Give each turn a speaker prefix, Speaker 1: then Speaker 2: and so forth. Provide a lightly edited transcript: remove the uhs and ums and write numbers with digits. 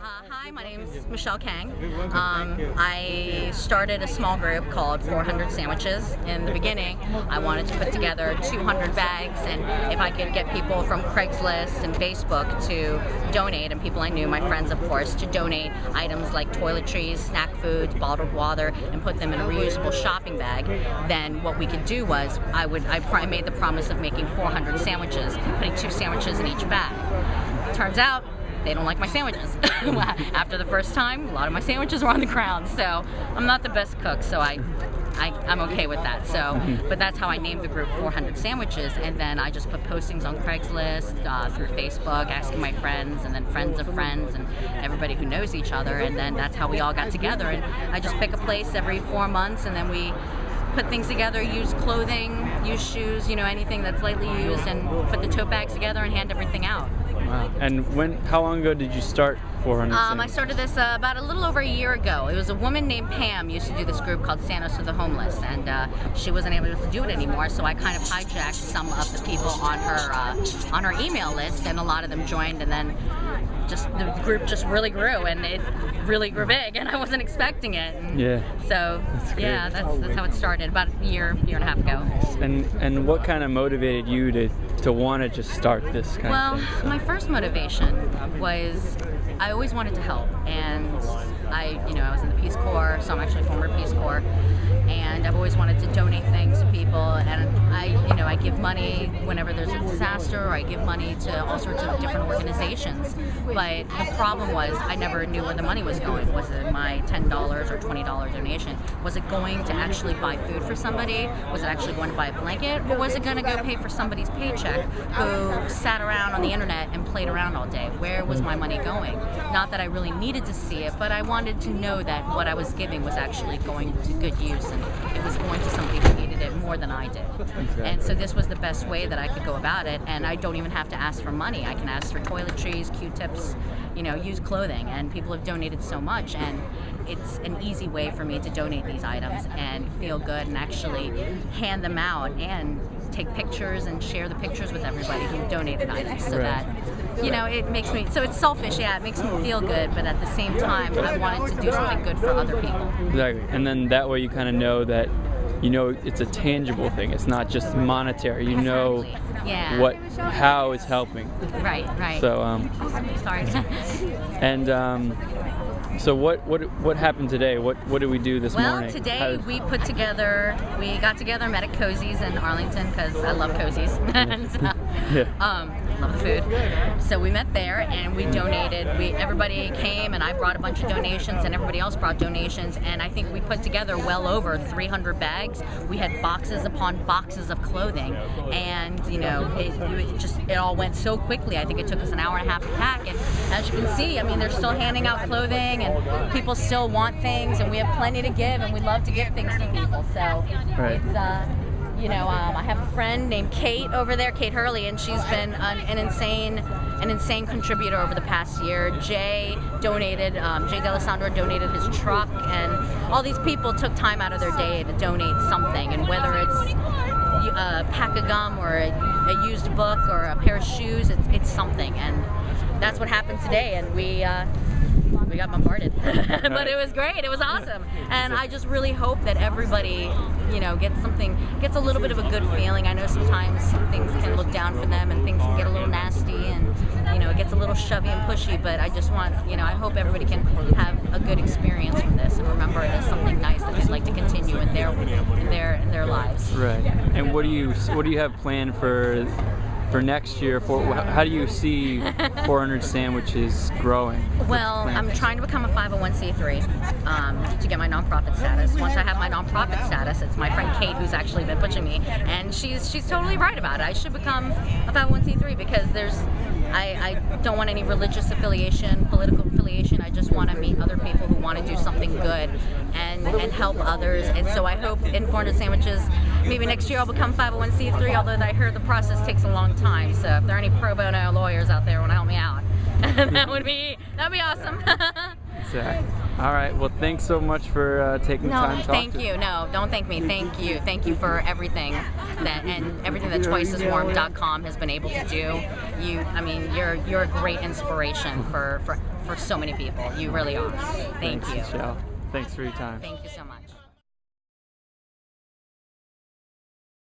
Speaker 1: Hi, my name is Michelle Kang. I started a small group called 400 Sandwiches. In the beginning, I wanted to put together 200 bags, and if I could get people from Craigslist and Facebook to donate, and people I knew, my friends of course, to donate items like toiletries, snack foods, bottled water, and put them in a reusable shopping bag, then what we could do was I made the promise of making 400 sandwiches, putting 2 sandwiches in each bag. Turns out, they don't like my sandwiches. After the first time, a lot of my sandwiches were on the ground, so I'm not the best cook, so I'm okay with that. So, but that's how I named the group 400 Sandwiches, and then I just put postings on Craigslist, through Facebook, asking my friends, and then friends of friends, and everybody who knows each other, and then that's how we all got together. And I just pick a place every 4 months, and then we put things together, use clothing, use shoes, you know, anything that's lightly used, and put the tote bags together and hand everything out.
Speaker 2: Wow. And how long ago did you start 400
Speaker 1: I started this about a little over a year ago. It was a woman named Pam used to do this group called Santos for the Homeless, and she wasn't able to do it anymore, so I kind of hijacked some of the people on her email list, and a lot of them joined, and then the group just really grew, and it really grew big, and I wasn't expecting it. And
Speaker 2: yeah.
Speaker 1: So yeah, that's how it started about a year and a half ago.
Speaker 2: And what kind of motivated you to want to just start this kind of thing?
Speaker 1: Well, my first motivation was I always wanted to help, and I was in the Peace Corps, so I'm actually former Peace Corps, and I've always wanted to donate things to people, and I give money whenever there's a disaster, or I give money to all sorts of different organizations. But the problem was I never knew where the money was going. Was it my $10 or $20 donation? Was it going to actually buy food for somebody? Was it actually going to buy a blanket? Or was it going to go pay for somebody's paycheck who sat around on the internet and played around all day? Where was my money going? Not that I really needed to see it, but I wanted to know that what I was giving was actually going to good use, and it was going to somebody who needed it more than I did.
Speaker 2: Exactly.
Speaker 1: And so this was the best way that I could go about it, and I don't even have to ask for money. I can ask for toiletries, Q-tips, used clothing, and people have donated so much, and it's an easy way for me to donate these items and feel good and actually hand them out and take pictures and share the pictures with everybody who donated items, so that it makes me, so it's selfish, it makes me feel good, but at the same time I wanted to do something good for other people.
Speaker 2: Exactly. And then that way you kind of know that it's a tangible thing. It's not just monetary. You know how it's helping.
Speaker 1: Right.
Speaker 2: So
Speaker 1: sorry.
Speaker 2: And so what happened today? What did we do this morning?
Speaker 1: Well, today we got together, met at Cozy's in Arlington, because I love Cozy's. And, love the food. So we met there, and we donated. Everybody came, and I brought a bunch of donations, and everybody else brought donations, and I think we put together well over 300 bags. We had boxes upon boxes of clothing, and it all went so quickly. I think it took us an hour and a half to pack, and as you can see, they're still handing out clothing, and people still want things, and we have plenty to give, and we love to give things to people. So it's I have a friend named Kate over there, Kate Hurley, and she's been an insane contributor over the past year. Jay D'Alessandro donated his truck, and all these people took time out of their day to donate something, and whether it's a pack of gum or a used book or a pair of shoes, it's something, and that's what happened today, and we got bombarded. But it was great, it was awesome, and I just really hope that everybody gets a little bit of a good feeling. I know sometimes things can look down for them, and things can get a little nasty, and it gets a little shovey and pushy, but I just want, I hope everybody can have a good experience from this and remember it as something nice that they'd like to continue in their lives.
Speaker 2: Right. And what do you have planned for next year? How do you see 400 Sandwiches growing?
Speaker 1: Well, I'm trying to become a 501c3 to get my nonprofit status. Once I have my nonprofit status, it's my friend Kate who's actually been pushing me, and she's totally right about it. I should become a 501c3 because I don't want any religious affiliation, political affiliation. I just want to meet other people who want to do something good and help others. And so I hope in 400 Sandwiches, maybe next year I'll become 501c3, although I heard the process takes a long time. So if there are any pro bono lawyers out there who want to help me out, that would be awesome.
Speaker 2: Exactly. All right. Well, thanks so much for taking the time to talk
Speaker 1: thank you. No, don't thank me. Thank you. Thank you for everything that TwiceAsWarm.com has been able to do. I mean, you're a great inspiration for so many people. You really are. Thanks,
Speaker 2: you. Michelle. Thanks for your time.
Speaker 1: Thank you so much.